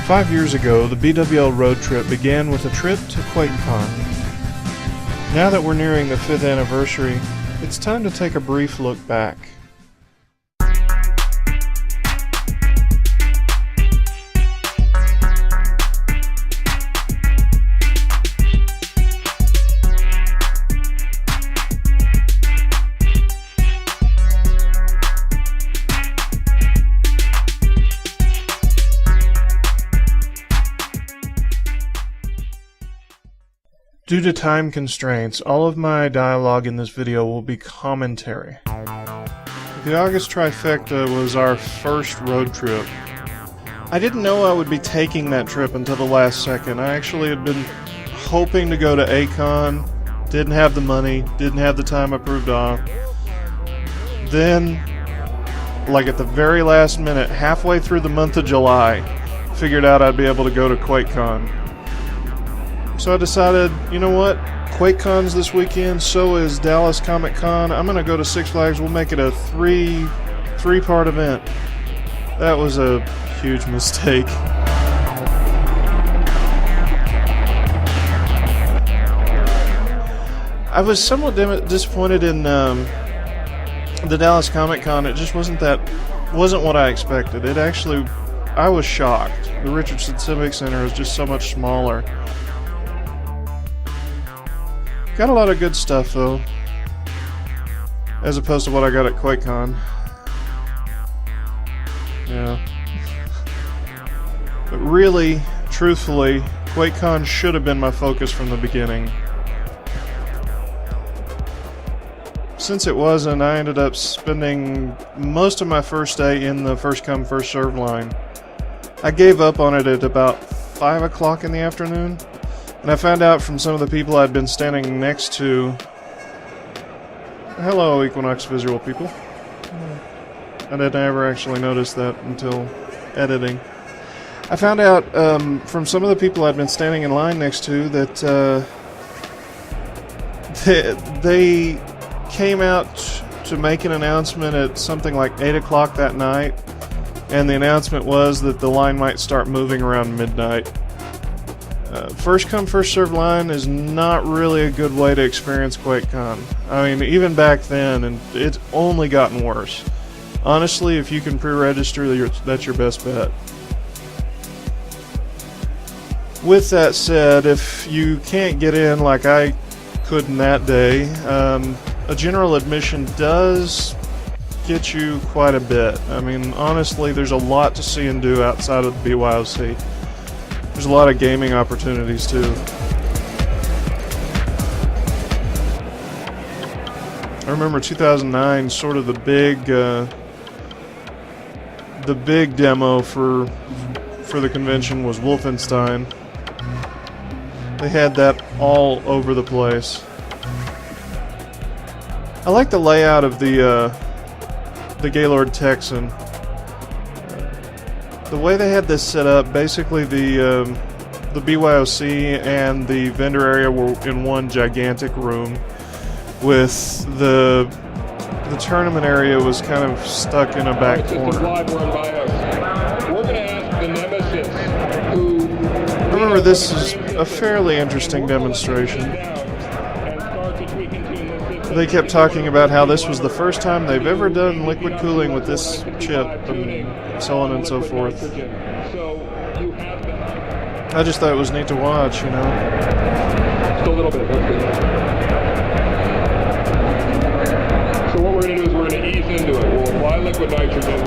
5 years ago, the BWL road trip began with a trip to QuakeCon. Now that we're nearing the 5th anniversary, it's time to take a brief look back. Due to time constraints, all of my dialogue in this video will be commentary. The August trifecta was our first road trip. I didn't know I would be taking that trip until the last second. I actually had been hoping to go to A-Con, didn't have the money, didn't have the time approved off. Then, like at the very last minute, halfway through the month of July, figured out I'd be able to go to QuakeCon. So I decided, you know what, QuakeCon's this weekend, so is Dallas ComicCon. I'm going to go to Six Flags. We'll make it a three-part event. That was a huge mistake. I was somewhat disappointed in the Dallas ComicCon. It just wasn't what I expected. I was shocked. The Richardson Civic Center is just so much smaller. Got a lot of good stuff though, as opposed to what I got at QuakeCon. Yeah. But really, truthfully, QuakeCon should have been my focus from the beginning. Since it wasn't, I ended up spending most of my first day in the first come first serve line. I gave up on it at about 5 o'clock in the afternoon. And I found out from some of the people I'd been standing next to... Hello, Equinox visual people. I didn't ever actually notice that until editing. I found out from some of the people I'd been standing in line next to that they came out to make an announcement at something like 8 o'clock that night, and the announcement was that the line might start moving around midnight. First come, first serve line is not really a good way to experience QuakeCon. I mean, even back then, and it's only gotten worse. Honestly, if you can pre-register, that's your best bet. With that said, if you can't get in like I couldn't that day, a general admission does get you quite a bit. I mean, honestly, there's a lot to see and do outside of the BYOC. There's a lot of gaming opportunities too. I remember 2009, sort of the big demo for the convention was Wolfenstein. They had that all over the place. I like the layout of the Gaylord Texan. The way they had this set up, basically the BYOC and the vendor area were in one gigantic room, with the tournament area was kind of stuck in a back corner. Remember, this is a fairly interesting demonstration. They kept talking about how this was the first time they've ever done liquid cooling with this chip, and so on and so forth. I just thought it was neat to watch, you know. Just a little bit. So what we're going to do is we're going to ease into it. We'll apply liquid nitrogen.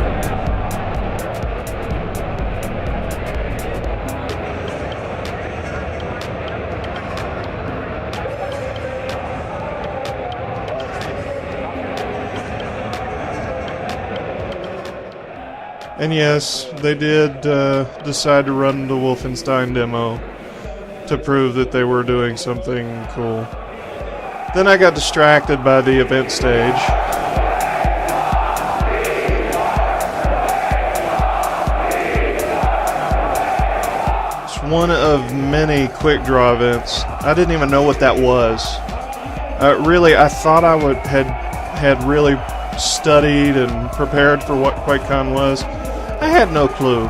And yes, they did decide to run the Wolfenstein demo to prove that they were doing something cool. Then I got distracted by the event stage. It's one of many quick draw events. I didn't even know what that was. Really, I thought I had really studied and prepared for what QuakeCon was. I had no clue.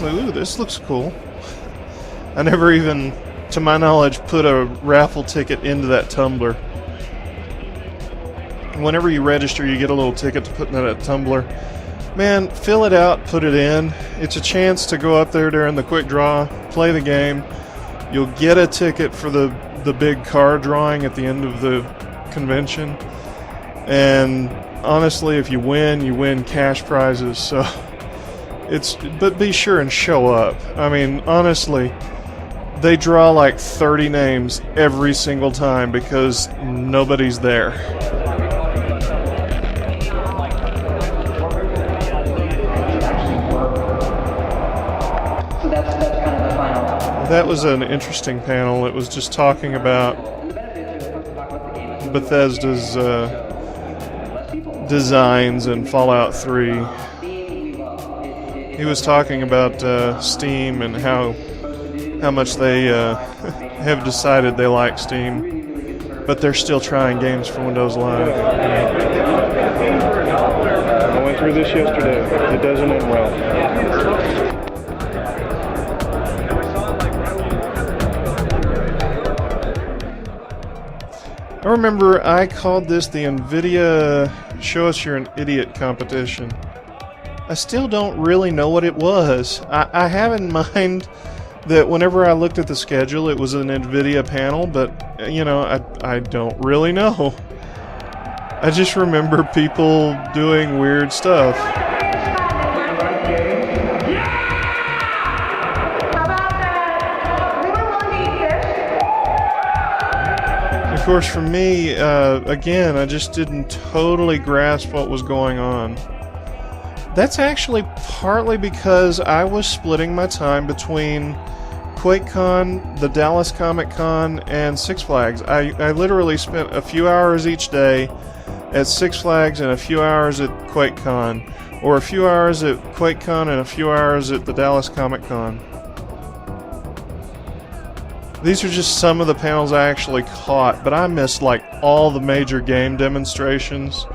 actually, ooh, this looks cool. I never even, to my knowledge, put a raffle ticket into that tumbler. Whenever you register, you get a little ticket to put in that tumbler. Man, fill it out, put it in. It's a chance to go up there during the quick draw, play the game. You'll get a ticket for the big car drawing at the end of the convention. And honestly, if you win cash prizes. So but be sure and show up. I mean, honestly, they draw like 30 names every single time because nobody's there. That was an interesting panel. It was just talking about Bethesda's designs in Fallout 3. He was talking about Steam and how much they have decided they like Steam, but they're still trying games for Windows Live. I went through this yesterday. It doesn't end well. I remember I called this the NVIDIA Show Us You're an Idiot competition. I still don't really know what it was. I have in mind that whenever I looked at the schedule, it was an NVIDIA panel, but, you know, I don't really know. I just remember people doing weird stuff. Of course, for me, again, I just didn't totally grasp what was going on. That's actually partly because I was splitting my time between QuakeCon, the Dallas ComicCon, and Six Flags. I literally spent a few hours each day at Six Flags and a few hours at QuakeCon, or a few hours at QuakeCon and a few hours at the Dallas ComicCon. These are just some of the panels I actually caught, but I missed like all the major game demonstrations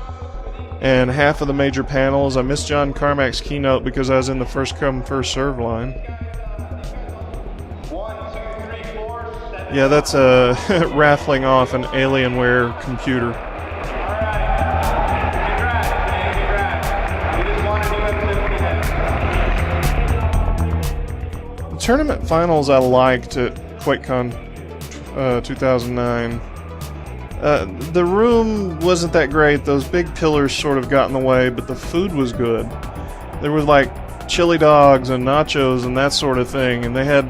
and half of the major panels. I missed John Carmack's keynote because I was in the first come, first serve line. Yeah, that's raffling off an Alienware computer. The tournament finals I liked at QuakeCon 2009. The room wasn't that great. Those big pillars sort of got in the way, but the food was good. There was like chili dogs and nachos and that sort of thing, and they had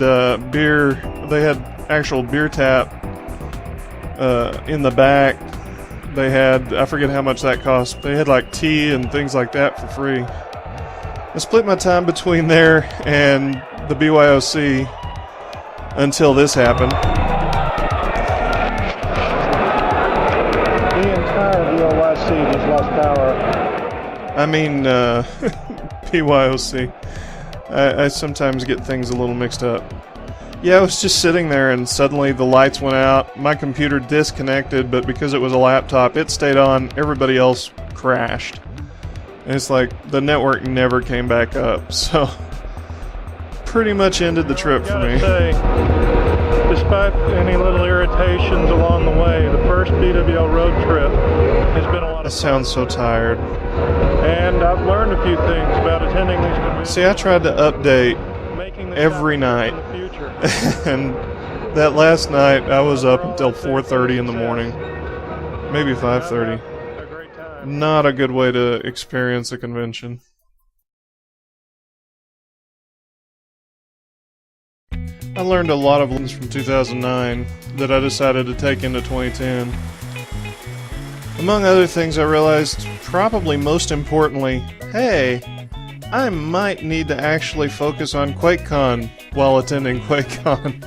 beer. They had actual beer tap in the back. They had, I forget how much that cost. They had like tea and things like that for free. I split my time between there and the BYOC until this happened. The entire BYOC just lost power. I mean, BYOC. I sometimes get things a little mixed up. Yeah, I was just sitting there and suddenly the lights went out. My computer disconnected, but because it was a laptop, it stayed on. Everybody else crashed. And it's like the network never came back up. So, pretty much ended the trip for me. Despite any little irritations along the way, the first BWL road trip has been a lot I of sound so tired. And I've learned a few things about attending these conventions. See, I tried to update every night. And that last night, I was up until 4:30 in the morning. Maybe 5:30. Not a good way to experience a convention. I learned a lot of lessons from 2009 that I decided to take into 2010. Among other things, I realized, probably most importantly, hey, I might need to actually focus on QuakeCon while attending QuakeCon.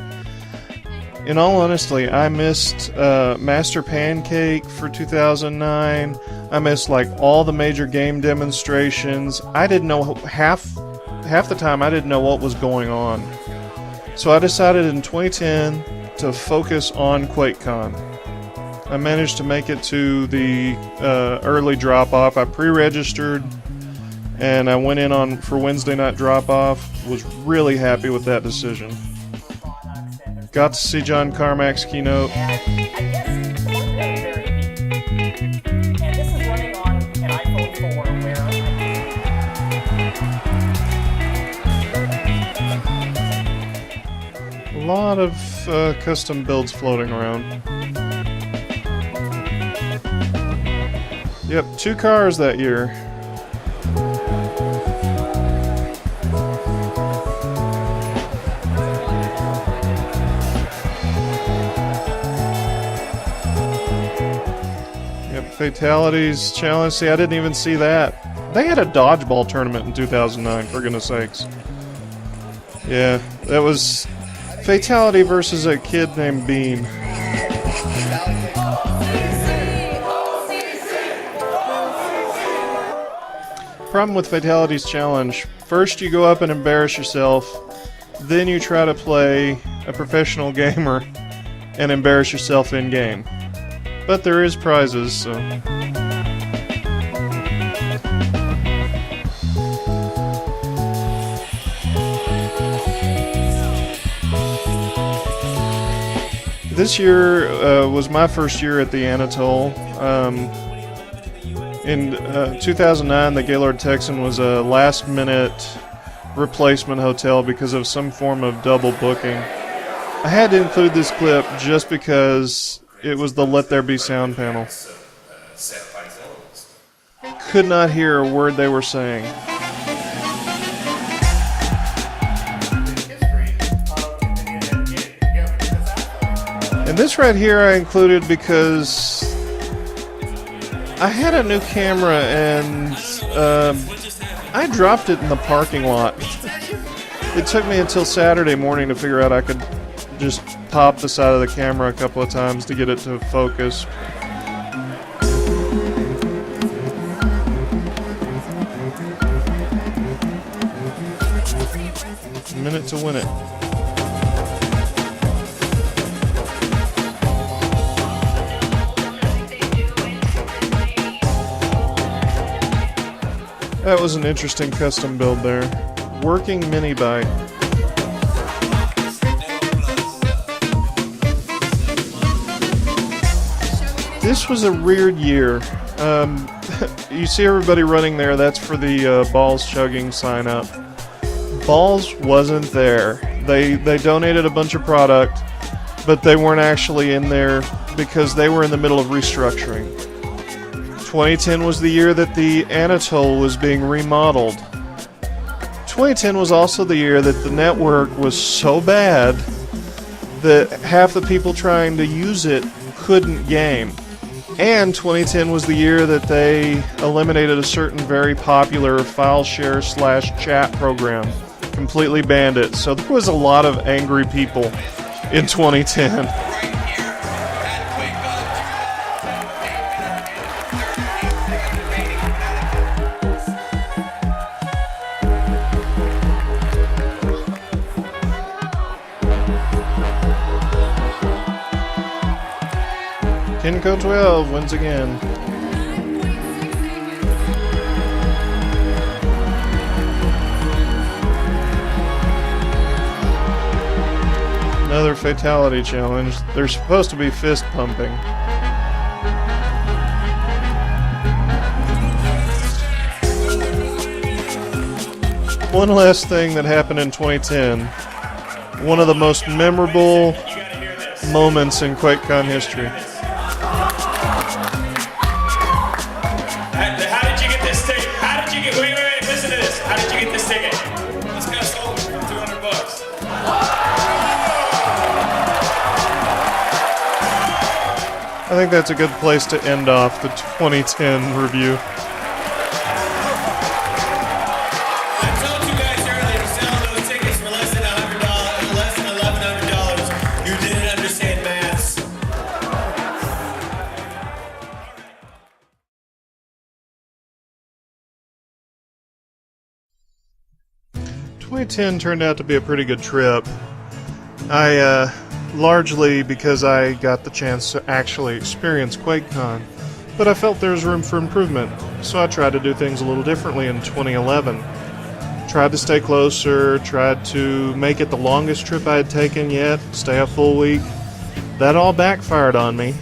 In all honesty, I missed Master Pancake for 2009. I missed like all the major game demonstrations. I didn't know half the time I didn't know what was going on. So I decided in 2010 to focus on QuakeCon. I managed to make it to the early drop-off. I pre-registered, and I went in on for Wednesday night drop-off. Was really happy with that decision. Got to see John Carmack's keynote. A lot of custom builds floating around. Yep, 2 cars that year. Yep, Fatalities Challenge. See, I didn't even see that. They had a dodgeball tournament in 2009, for goodness sakes. Yeah, that was Fatality versus a kid named Bean. Problem with Fatalities Challenge, first you go up and embarrass yourself, then you try to play a professional gamer and embarrass yourself in-game. But there is prizes, so... This year was my first year at the Anatole. In 2009, the Gaylord Texan was a last-minute replacement hotel because of some form of double booking. I had to include this clip just because it was the Let There Be Sound panel. Could not hear a word they were saying. And this right here I included because I had a new camera and I dropped it in the parking lot. It took me until Saturday morning to figure out I could just pop the side of the camera a couple of times to get it to focus. A minute to win it. That was an interesting custom build there. Working mini bike. This was a weird year. You see everybody running there, that's for the Balls chugging sign up. Balls wasn't there. They donated a bunch of product, but they weren't actually in there because they were in the middle of restructuring. 2010 was the year that the Anatole was being remodeled. 2010 was also the year that the network was so bad that half the people trying to use it couldn't game. And 2010 was the year that they eliminated a certain very popular file share / chat program. Completely banned it. So there was a lot of angry people in 2010. Kinco 12 wins again. Another fatality challenge. They're supposed to be fist pumping. One last thing that happened in 2010. One of the most memorable moments in QuakeCon history. I think that's a good place to end off the 2010 review. I told you guys earlier, selling those tickets for less than $100, less than $1,100. You didn't understand maths. 2010 turned out to be a pretty good trip. Largely because I got the chance to actually experience QuakeCon. but I felt there was room for improvement, so I tried to do things a little differently in 2011. Tried to stay closer, tried to make it the longest trip I had taken yet, stay a full week. That all backfired on me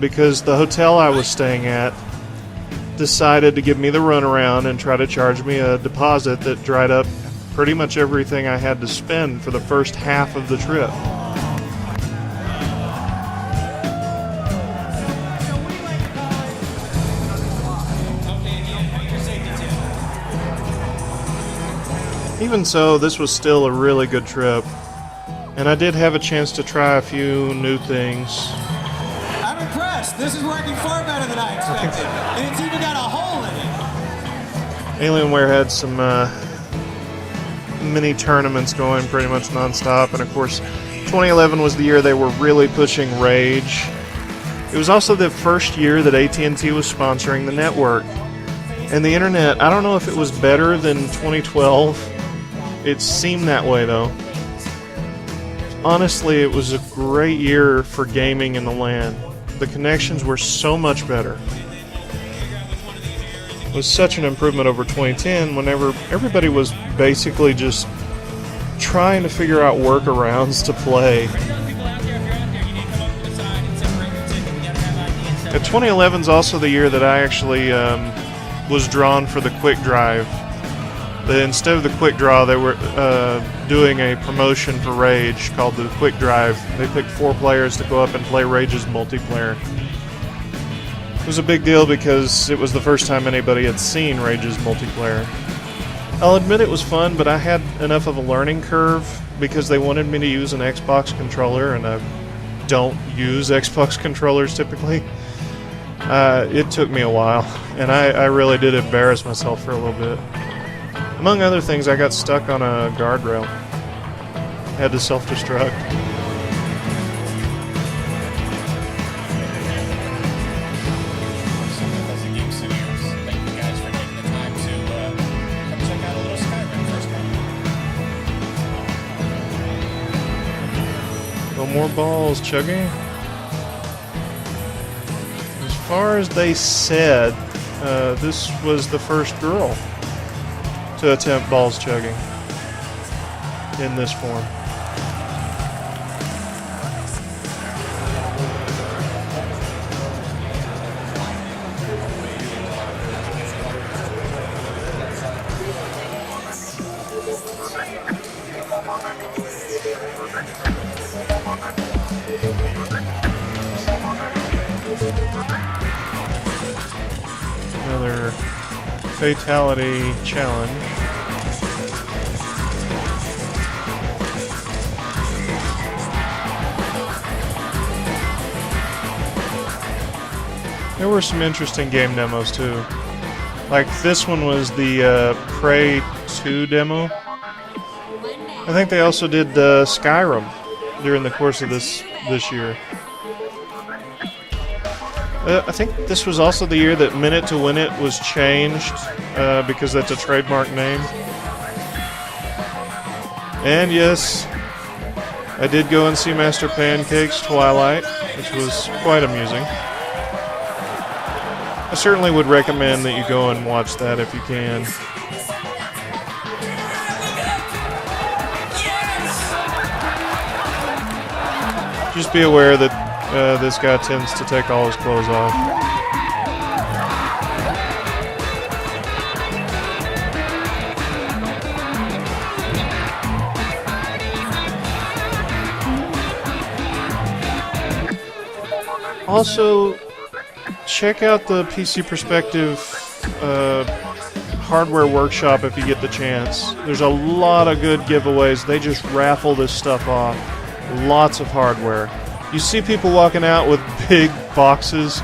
because the hotel I was staying at decided to give me the runaround and try to charge me a deposit that dried up pretty much everything I had to spend for the first half of the trip. Even so, this was still a really good trip, and I did have a chance to try a few new things. I'm impressed. This is working far better than I expected. And it's even got a hole in it. Alienware had some mini tournaments going pretty much non-stop, and of course 2011 was the year they were really pushing Rage. It was also the first year that AT&T was sponsoring the network. And the internet, I don't know if it was better than 2012. It seemed that way though. Honestly, it was a great year for gaming in the LAN. The connections were so much better. It was such an improvement over 2010 whenever everybody was basically just trying to figure out workarounds to play. 2011 is also the year that I actually was drawn for the Quick Drive. Instead of the Quick Draw, they were doing a promotion for Rage called the Quick Drive. They picked 4 players to go up and play Rage's multiplayer. It was a big deal because it was the first time anybody had seen Rage's multiplayer. I'll admit it was fun, but I had enough of a learning curve because they wanted me to use an Xbox controller, and I don't use Xbox controllers typically. It took me a while, and I really did embarrass myself for a little bit. Among other things, I got stuck on a guardrail. Had to self-destruct. No more balls, Chuggy. As far as they said, this was the first girl to attempt balls chugging in this form. Another fatality challenge. There were some interesting game demos too. Like this one was the Prey 2 demo. I think they also did Skyrim during the course of this year. I think this was also the year that Minute to Win It was changed because that's a trademark name. And yes, I did go and see Master Pancake's Twilight, which was quite amusing. I certainly would recommend that you go and watch that if you can. Just be aware that this guy tends to take all his clothes off. Also, check out the PC Perspective hardware workshop if you get the chance. There's a lot of good giveaways. They just raffle this stuff off. Lots of hardware. You see people walking out with big boxes,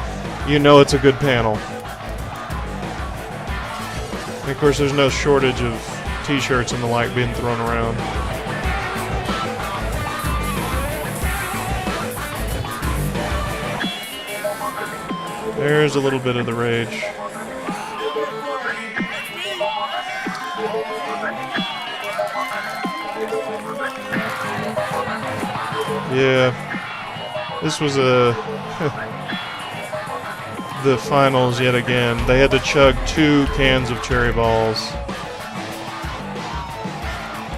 you know it's a good panel. And of course, there's no shortage of t-shirts and the like being thrown around. There's a little bit of the rage. Yeah, this was a the finals yet again. They had to chug 2 cans of cherry balls.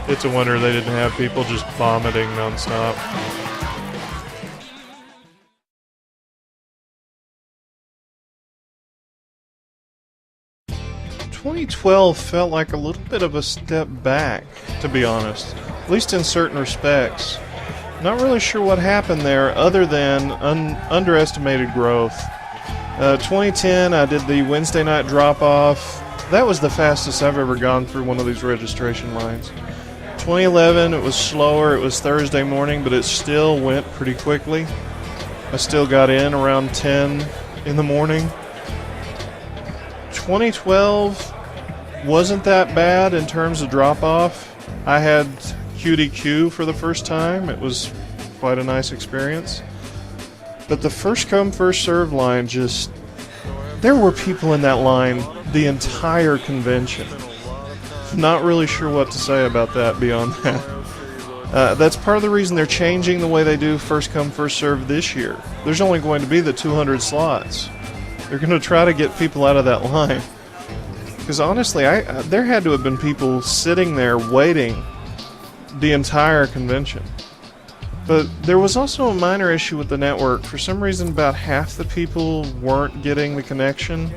It's a wonder they didn't have people just vomiting nonstop. "2012 felt like a little bit of a step back, to be honest, at least in certain respects. Not really sure what happened there other than underestimated growth. 2010, I did the Wednesday night drop-off. That was the fastest I've ever gone through one of these registration lines. 2011, it was slower. It was Thursday morning, but it still went pretty quickly. I still got in around 10 in the morning. 2012 wasn't that bad in terms of drop-off. I had QDQ for the first time. It was quite a nice experience. But the first come, first served line just... There were people in that line the entire convention. Not really sure what to say about that beyond that. That's part of the reason they're changing the way they do first come, first served this year. There's only going to be the 200 slots. They're going to try to get people out of that line. Because honestly, there had to have been people sitting there waiting the entire convention. But there was also a minor issue with the network. For some reason, about half the people weren't getting the connection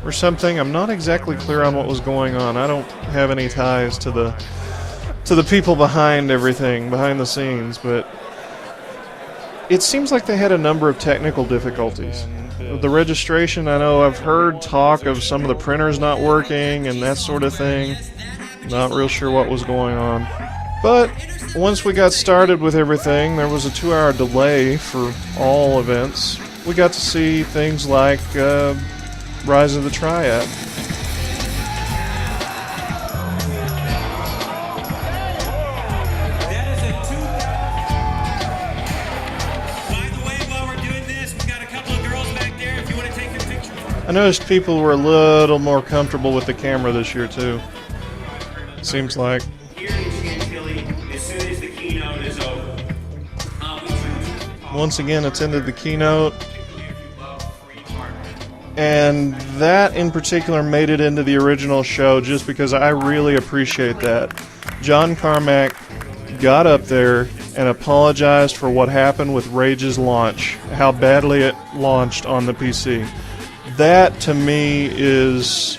or something. I'm not exactly clear on what was going on. I don't have any ties to the people behind everything, behind the scenes, but it seems like they had a number of technical difficulties. The registration, I know I've heard talk of some of the printers not working and that sort of thing. Not real sure what was going on. But once we got started with everything, there was a 2-hour delay for all events. We got to see things like Rise of the Triad. I noticed people were a little more comfortable with the camera this year too. Seems like. Once again, it's ended the keynote, and that in particular made it into the original show just because I really appreciate that. John Carmack got up there and apologized for what happened with Rage's launch, how badly it launched on the PC. That to me is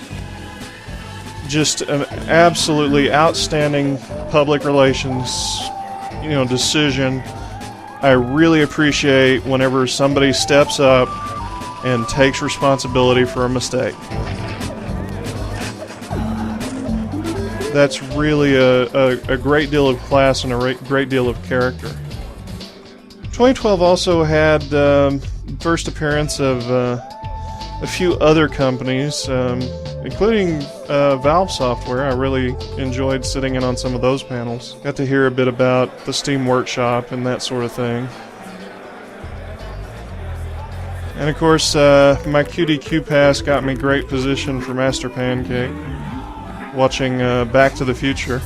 just an absolutely outstanding public relations, decision. I really appreciate whenever somebody steps up and takes responsibility for a mistake. That's really a great deal of class and a great deal of character. 2012 also had first appearance of a few other companies, including Valve Software. I really enjoyed sitting in on some of those panels. Got to hear a bit about the Steam Workshop and that sort of thing. And of course, my QDQ pass got me great position for Master Pancake, watching Back to the Future.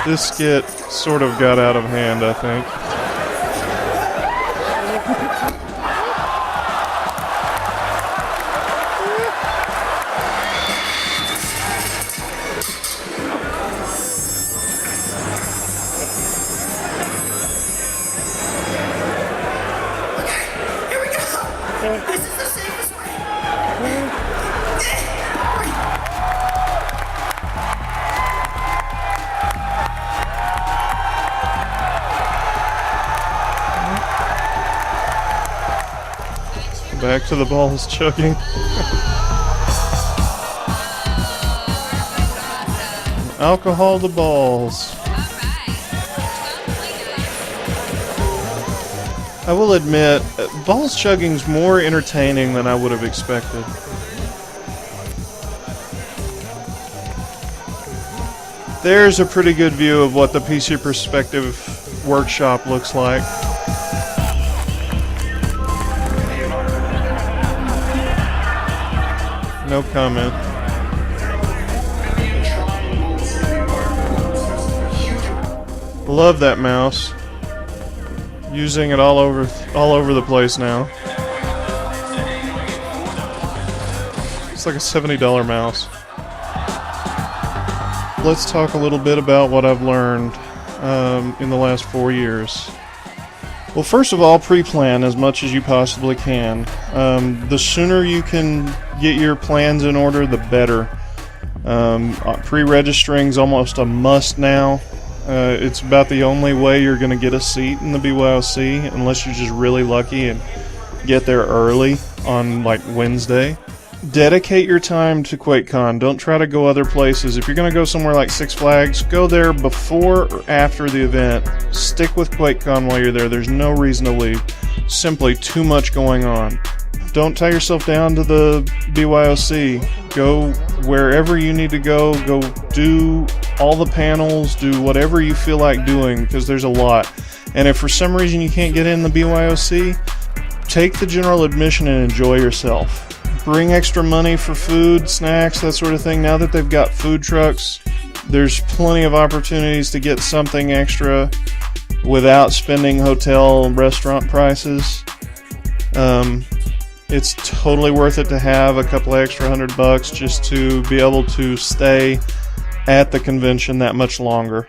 This skit sort of got out of hand, I think. Here we go! This is the safest way! Back to the balls chugging. Alcohol the balls. I will admit, balls chugging's more entertaining than I would have expected. There's a pretty good view of what the PC Perspective workshop looks like. No comment. Love that mouse. Using it all over the place now. It's like a $70 mouse. Let's talk a little bit about what I've learned in the last 4 years. Well, first of all, pre-plan as much as you possibly can. The sooner you can get your plans in order, the better. Pre-registering is almost a must now. It's about the only way you're going to get a seat in the BYOC, unless you're just really lucky and get there early on like Wednesday. Dedicate your time to QuakeCon. Don't try to go other places. If you're going to go somewhere like Six Flags, go there before or after the event. Stick with QuakeCon while you're there. There's no reason to leave. Simply too much going on. Don't tie yourself down to the BYOC. Go wherever you need to go. Go do all the panels. Do whatever you feel like doing, because there's a lot. And if for some reason you can't get in the BYOC, take the general admission and enjoy yourself. Bring extra money for food, snacks, that sort of thing. Now that they've got food trucks, there's plenty of opportunities to get something extra without spending hotel and restaurant prices. It's totally worth it to have a couple extra $100 just to be able to stay at the convention that much longer.